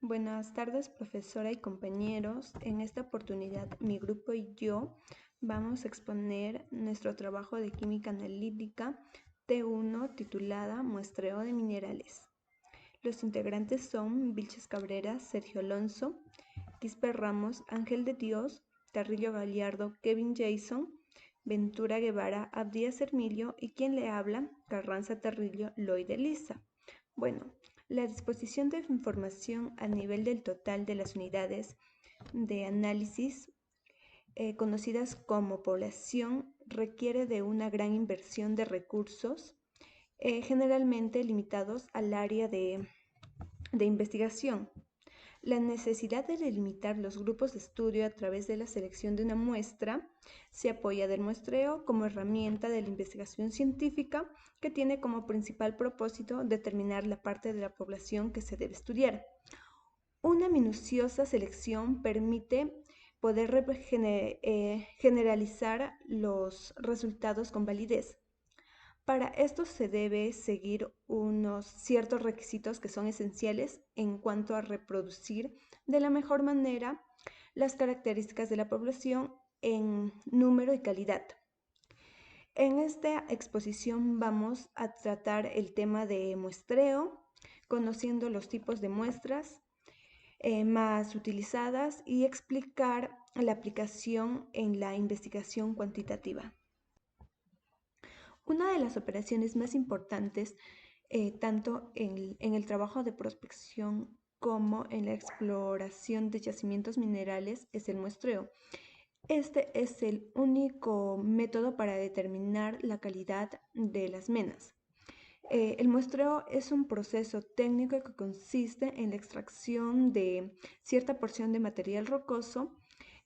Buenas tardes, profesora y compañeros. En esta oportunidad, mi grupo y yo vamos a exponer nuestro trabajo de química analítica T1 titulada Muestreo de minerales. Los integrantes son Vilches Cabrera, Sergio Alonso, Quisper Ramos, Ángel de Dios, Tarrillo Gallardo, Kevin Jason, Ventura Guevara, Abdías Hermilio y quien le habla, Carranza Tarrillo, Lloyd Elisa. Bueno, la disposición de información a nivel del total de las unidades de análisis conocidas como población requiere de una gran inversión de recursos, generalmente limitados al área de investigación. La necesidad de delimitar los grupos de estudio a través de la selección de una muestra se apoya del muestreo como herramienta de la investigación científica que tiene como principal propósito determinar la parte de la población que se debe estudiar. Una minuciosa selección permite poder generalizar los resultados con validez. Para esto se debe seguir unos ciertos requisitos que son esenciales en cuanto a reproducir de la mejor manera las características de la población en número y calidad. En esta exposición vamos a tratar el tema de muestreo, conociendo los tipos de muestras más utilizadas y explicar la aplicación en la investigación cuantitativa. Una de las operaciones más importantes, tanto en el trabajo de prospección como en la exploración de yacimientos minerales, es el muestreo. Este es el único método para determinar la calidad de las menas. El muestreo es un proceso técnico que consiste en la extracción de cierta porción de material rocoso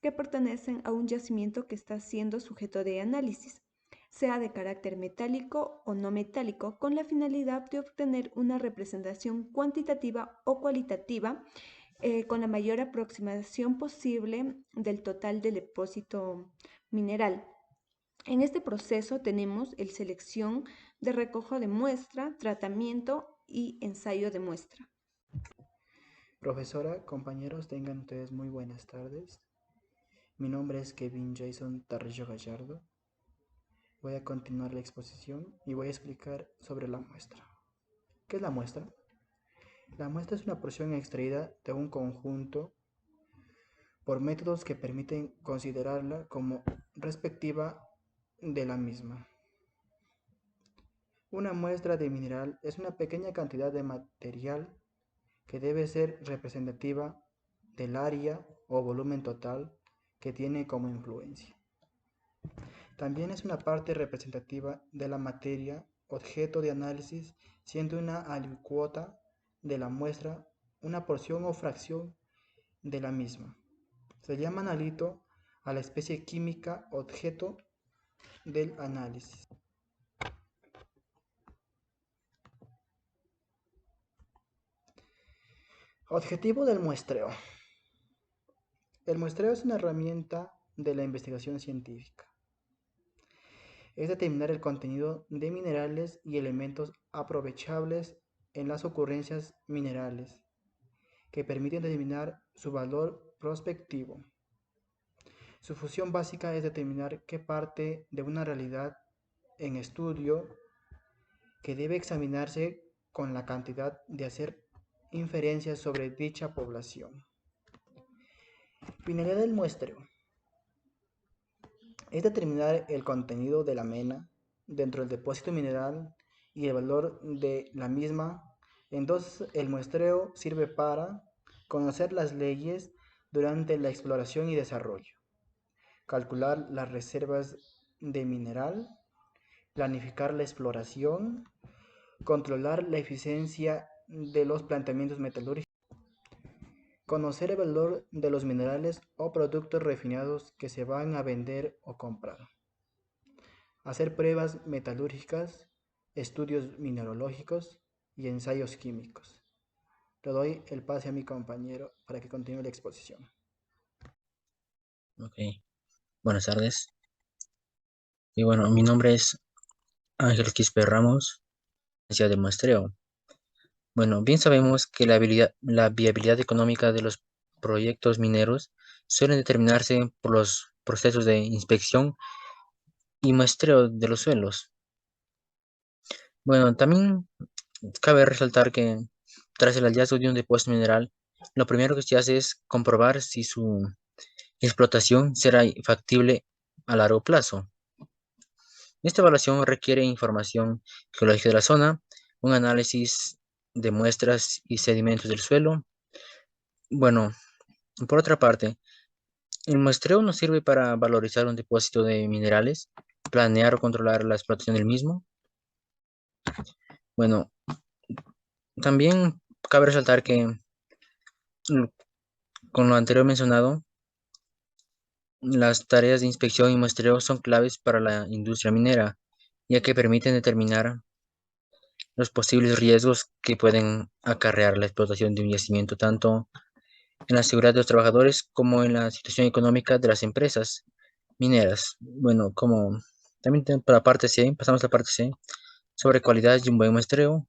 que pertenecen a un yacimiento que está siendo sujeto de análisis, sea de carácter metálico o no metálico, con la finalidad de obtener una representación cuantitativa o cualitativa con la mayor aproximación posible del total del depósito mineral. En este proceso tenemos el selección de recojo de muestra, tratamiento y ensayo de muestra. Profesora, compañeros, tengan ustedes muy buenas tardes. Mi nombre es Kevin Jason Tarrillo Gallardo. Voy a continuar la exposición y voy a explicar sobre la muestra. ¿Qué es la muestra? La muestra es una porción extraída de un conjunto por métodos que permiten considerarla como respectiva de la misma. Una muestra de mineral es una pequeña cantidad de material que debe ser representativa del área o volumen total que tiene como influencia. También es una parte representativa de la materia objeto de análisis, siendo una alícuota de la muestra una porción o fracción de la misma. Se llama analito a la especie química objeto del análisis. Objetivo del muestreo. El muestreo es una herramienta de la investigación científica. Es determinar el contenido de minerales y elementos aprovechables en las ocurrencias minerales, que permiten determinar su valor prospectivo. Su función básica es determinar qué parte de una realidad en estudio que debe examinarse con la cantidad de hacer inferencias sobre dicha población. Finalidad del muestreo es determinar el contenido de la mena dentro del depósito mineral y el valor de la misma. Entonces, el muestreo sirve para conocer las leyes durante la exploración y desarrollo, calcular las reservas de mineral, planificar la exploración, controlar la eficiencia de los planteamientos metalúrgicos, conocer el valor de los minerales o productos refinados que se van a vender o comprar, hacer pruebas metalúrgicas, estudios mineralógicos y ensayos químicos. Le doy el pase a mi compañero para que continúe la exposición. Ok, buenas tardes. Y bueno, mi nombre es Ángel Quispe Ramos, ciencia de muestreo. Bueno, bien sabemos que la viabilidad económica de los proyectos mineros suelen determinarse por los procesos de inspección y muestreo de los suelos. Bueno, también cabe resaltar que tras el hallazgo de un depósito mineral, lo primero que se hace es comprobar si su explotación será factible a largo plazo. Esta evaluación requiere información geológica de la zona, un análisis de muestras y sedimentos del suelo. Bueno, por otra parte, el muestreo nos sirve para valorizar un depósito de minerales, planear o controlar la explotación del mismo. Bueno, también cabe resaltar que con lo anterior mencionado, las tareas de inspección y muestreo son claves para la industria minera, ya que permiten determinar los posibles riesgos que pueden acarrear la explotación de un yacimiento, tanto en la seguridad de los trabajadores como en la situación económica de las empresas mineras. Bueno, como también para la parte C, pasamos a la parte C, sobre cualidades de un buen muestreo,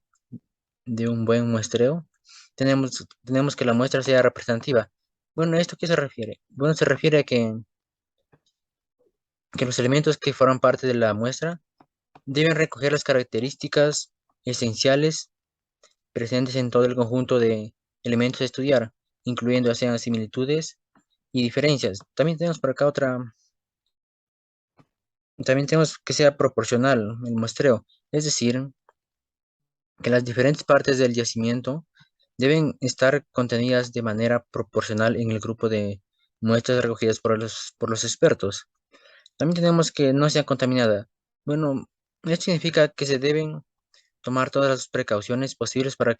tenemos que la muestra sea representativa. Bueno, ¿esto qué se refiere? Bueno, se refiere a que los elementos que forman parte de la muestra deben recoger las características esenciales presentes en todo el conjunto de elementos a estudiar, incluyendo ya sean similitudes y diferencias. También tenemos que sea proporcional el muestreo, es decir, que las diferentes partes del yacimiento deben estar contenidas de manera proporcional en el grupo de muestras recogidas por los expertos. También tenemos que no sea contaminada. Bueno, esto significa que se deben tomar todas las precauciones posibles para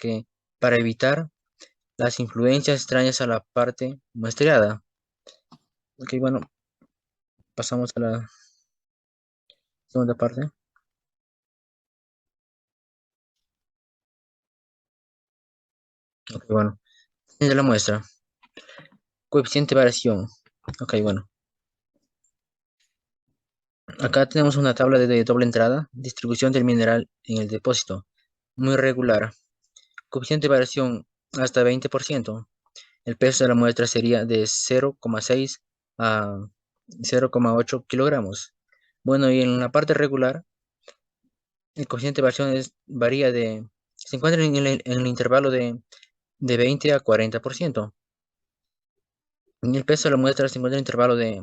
evitar las influencias extrañas a la parte muestreada. Ok, bueno, pasamos a la segunda parte. Ok, bueno, de la muestra. Coeficiente de variación. Ok, bueno. Acá tenemos una tabla de doble entrada, distribución del mineral en el depósito. Muy regular. Coeficiente de variación hasta 20%. El peso de la muestra sería de 0,6 a 0,8 kilogramos. Bueno, y en la parte regular, el coeficiente de variación se encuentra en el intervalo de 20 a 40%. Y el peso de la muestra se encuentra en el intervalo de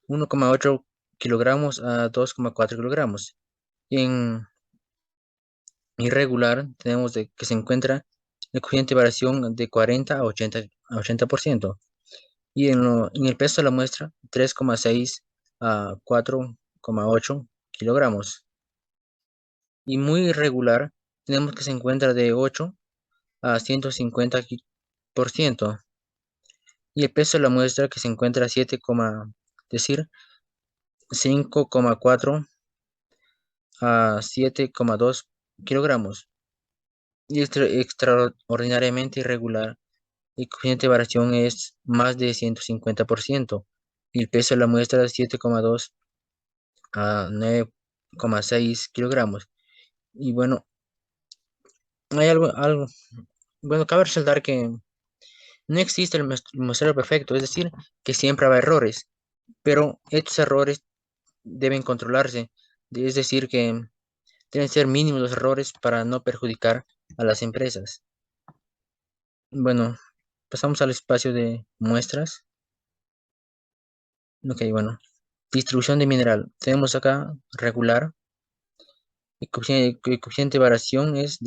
1,8 kilogramos a 2,4 kilogramos. Y en irregular tenemos que se encuentra el coeficiente de variación de 40 a 80%. Y en el peso de la muestra, 3,6 a 4,8 kilogramos. Y muy irregular, tenemos que se encuentra de 8 a 150%. Y el peso de la muestra que se encuentra a decir, 5,4 a 7,2 kilogramos. Y extraordinariamente irregular, el coeficiente de variación es más de 150%. Y el peso de la muestra es 7,2 a 9,6 kilogramos. Y bueno, hay algo, bueno, cabe resaltar que no existe el muestreo perfecto, es decir, que siempre habrá errores, pero estos errores deben controlarse, es decir, que deben ser mínimos los errores para no perjudicar a las empresas. Bueno, pasamos al espacio de muestras. Ok, bueno, distribución de mineral. Tenemos acá regular. El coeficiente de variación es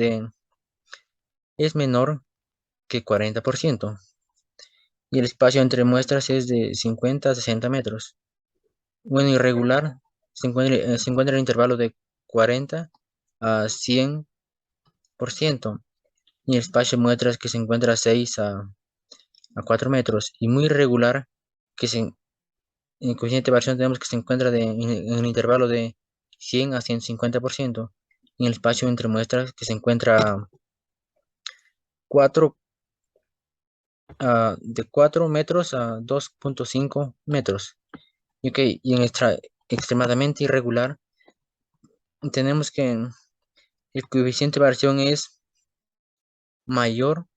menor que 40%. Y el espacio entre muestras es de 50 a 60 metros. Bueno, irregular se encuentra en el intervalo de 40 a 100%. Y el espacio de muestras que se encuentra a 6 a 4 metros. Y muy irregular, en el coeficiente de variación tenemos que se encuentra en el intervalo de 100 a 150%. Y el espacio entre muestras que se encuentra a 4 de 4 metros a 2,5 metros. Ok, y en extremadamente irregular, tenemos que el coeficiente de variación es mayor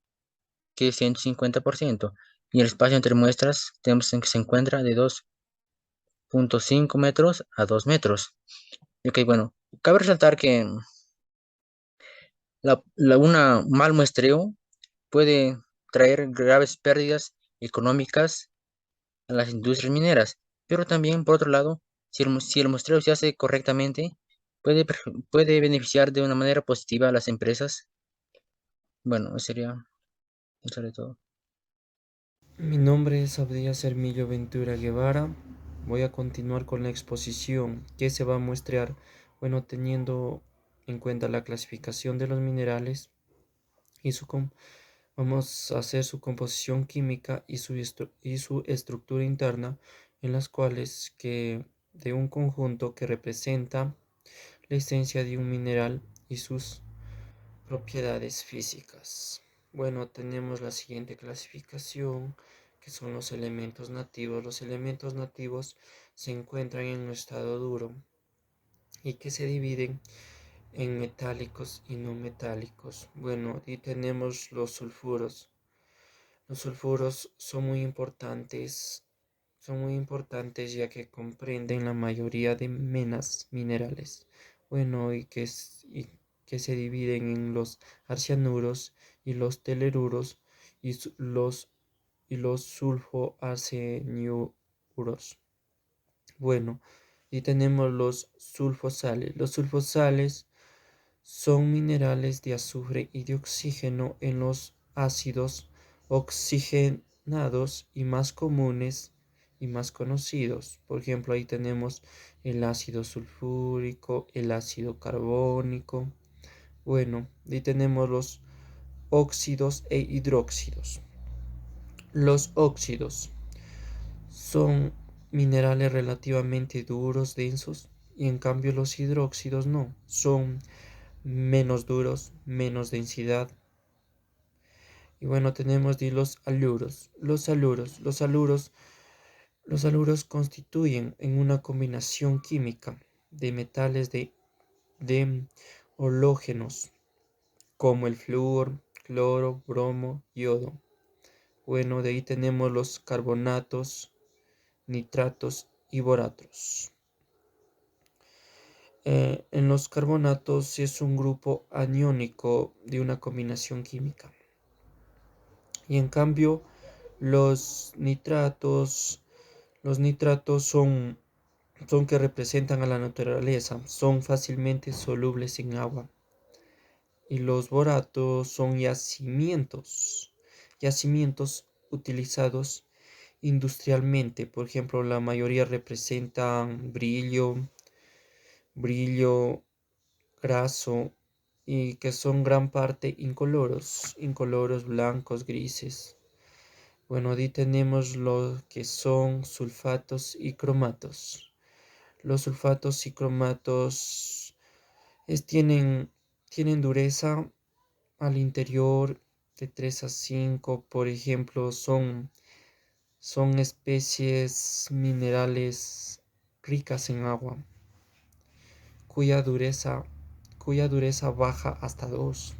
que 150%, y el espacio entre muestras tenemos que se encuentra de 2,5 metros a 2 metros. Ok, bueno, cabe resaltar que un mal muestreo puede traer graves pérdidas económicas a las industrias mineras, pero también, por otro lado, si el muestreo se hace correctamente, puede beneficiar de una manera positiva a las empresas. Bueno, eso sería sobre todo. Mi nombre es Abdías Hermillo Ventura Guevara. Voy a continuar con la exposición que se va a muestrear, bueno, teniendo en cuenta la clasificación de los minerales y vamos a hacer su composición química y su estructura interna, en las cuales que de un conjunto que representa la esencia de un mineral y sus propiedades físicas. Bueno, tenemos la siguiente clasificación, que son los elementos nativos. Los elementos nativos se encuentran en un estado duro y que se dividen en metálicos y no metálicos. Bueno, y tenemos los sulfuros. Los sulfuros son muy importantes ya que comprenden la mayoría de menas minerales. Bueno, y que se dividen en los arcianuros y los teleruros y los sulfoarseniuros. Bueno, y tenemos los sulfosales. Los sulfosales son minerales de azufre y de oxígeno en los ácidos oxigenados y más comunes y más conocidos. Por ejemplo, ahí tenemos el ácido sulfúrico, el ácido carbónico. Bueno, ahí tenemos los óxidos e hidróxidos. Los óxidos son minerales relativamente duros, densos, y en cambio los hidróxidos no, son menos duros, menos densidad. Y bueno, tenemos los aluros. Los aluros constituyen en una combinación química de metales de halógenos como el flúor, cloro, bromo, yodo. Bueno, de ahí tenemos los carbonatos, nitratos y boratos. En los carbonatos es un grupo aniónico de una combinación química. Y en cambio, los nitratos, los nitratos son que representan a la naturaleza, son fácilmente solubles en agua. Y los boratos son yacimientos utilizados industrialmente. Por ejemplo, la mayoría representan brillo graso, y que son gran parte incoloros, blancos, grises. Bueno, ahí tenemos lo que son sulfatos y cromatos. Los sulfatos y cromatos tienen dureza al interior de 3 a 5. Por ejemplo, son especies minerales ricas en agua, cuya dureza baja hasta 2.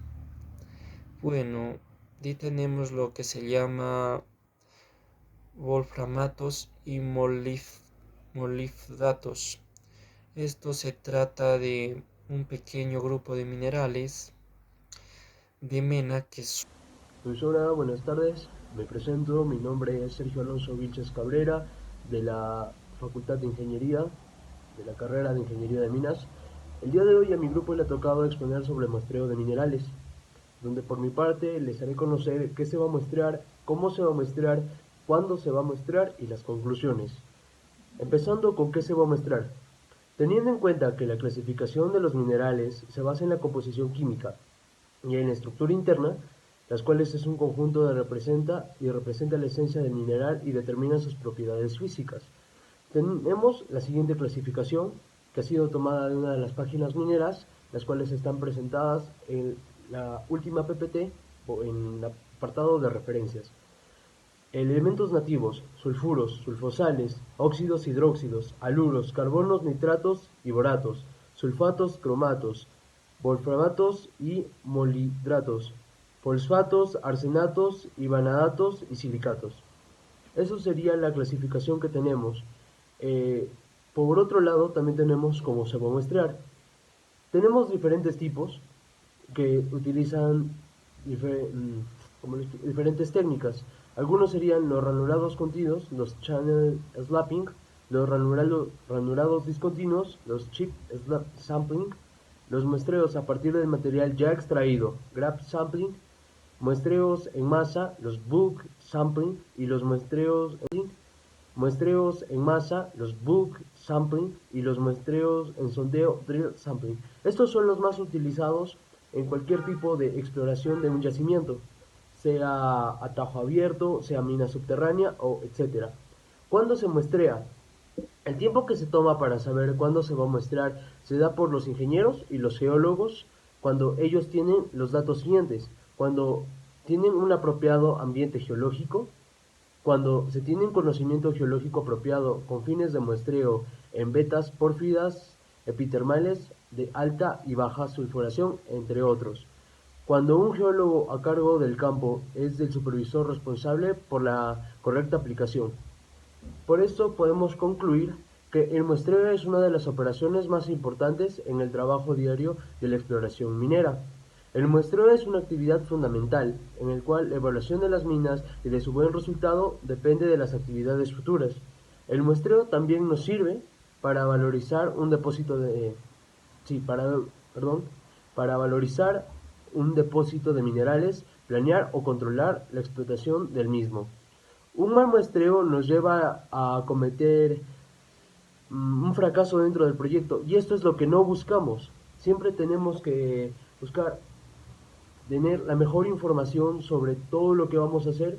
Bueno, ahí tenemos lo que se llama wolframatos y molibdatos. Esto se trata de un pequeño grupo de minerales de mena que son... Profesora, buenas tardes. Me presento, mi nombre es Sergio Alonso Vilches Cabrera, de la Facultad de Ingeniería, de la carrera de Ingeniería de Minas. El día de hoy a mi grupo le ha tocado exponer sobre el muestreo de minerales, donde por mi parte les haré conocer qué se va a muestrear, cómo se va a muestrear, cuándo se va a muestrear y las conclusiones. Empezando con qué se va a muestrear. Teniendo en cuenta que la clasificación de los minerales se basa en la composición química y en la estructura interna, las cuales es un conjunto de representa la esencia del mineral y determina sus propiedades físicas. Tenemos la siguiente clasificación, que ha sido tomada de una de las páginas mineras, las cuales están presentadas en la última PPT o en el apartado de referencias. Elementos nativos: sulfuros, sulfosales, óxidos, hidróxidos, aluros, carbonos, nitratos y boratos, sulfatos, cromatos, wolframatos y molibdatos. fosfatos, arsenatos y vanadatos y silicatos. Eso sería la clasificación que tenemos. Por otro lado, también tenemos cómo se va a muestrear. Tenemos diferentes tipos que utilizan diferentes técnicas. Algunos serían los ranurados continuos, los channel slapping, los ranurados discontinuos, los chip sampling, los muestreos a partir del material ya extraído, grab sampling, muestreos en masa, los bulk sampling y los muestreos en masa, los bulk sampling y los muestreos en sondeo, drill sampling. Estos son los más utilizados en cualquier tipo de exploración de un yacimiento, sea a tajo abierto, sea mina subterránea o etcétera. ¿Cuándo se muestrea? El tiempo que se toma para saber cuándo se va a muestrear se da por los ingenieros y los geólogos cuando ellos tienen los datos siguientes: cuando tienen un apropiado ambiente geológico, cuando se tiene un conocimiento geológico apropiado con fines de muestreo en vetas pórfidas epitermales de alta y baja sulfuración, entre otros. Cuando un geólogo a cargo del campo es el supervisor responsable por la correcta aplicación. Por esto podemos concluir que el muestreo es una de las operaciones más importantes en el trabajo diario de la exploración minera. El muestreo es una actividad fundamental, en el cual la evaluación de las minas y de su buen resultado depende de las actividades futuras. El muestreo también nos sirve para valorizar un depósito de minerales, planear o controlar la explotación del mismo. Un mal muestreo nos lleva a cometer un fracaso dentro del proyecto, y esto es lo que no buscamos. Siempre tenemos que buscar tener la mejor información sobre todo lo que vamos a hacer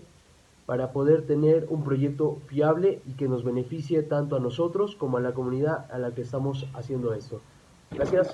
para poder tener un proyecto fiable y que nos beneficie tanto a nosotros como a la comunidad a la que estamos haciendo esto. Gracias.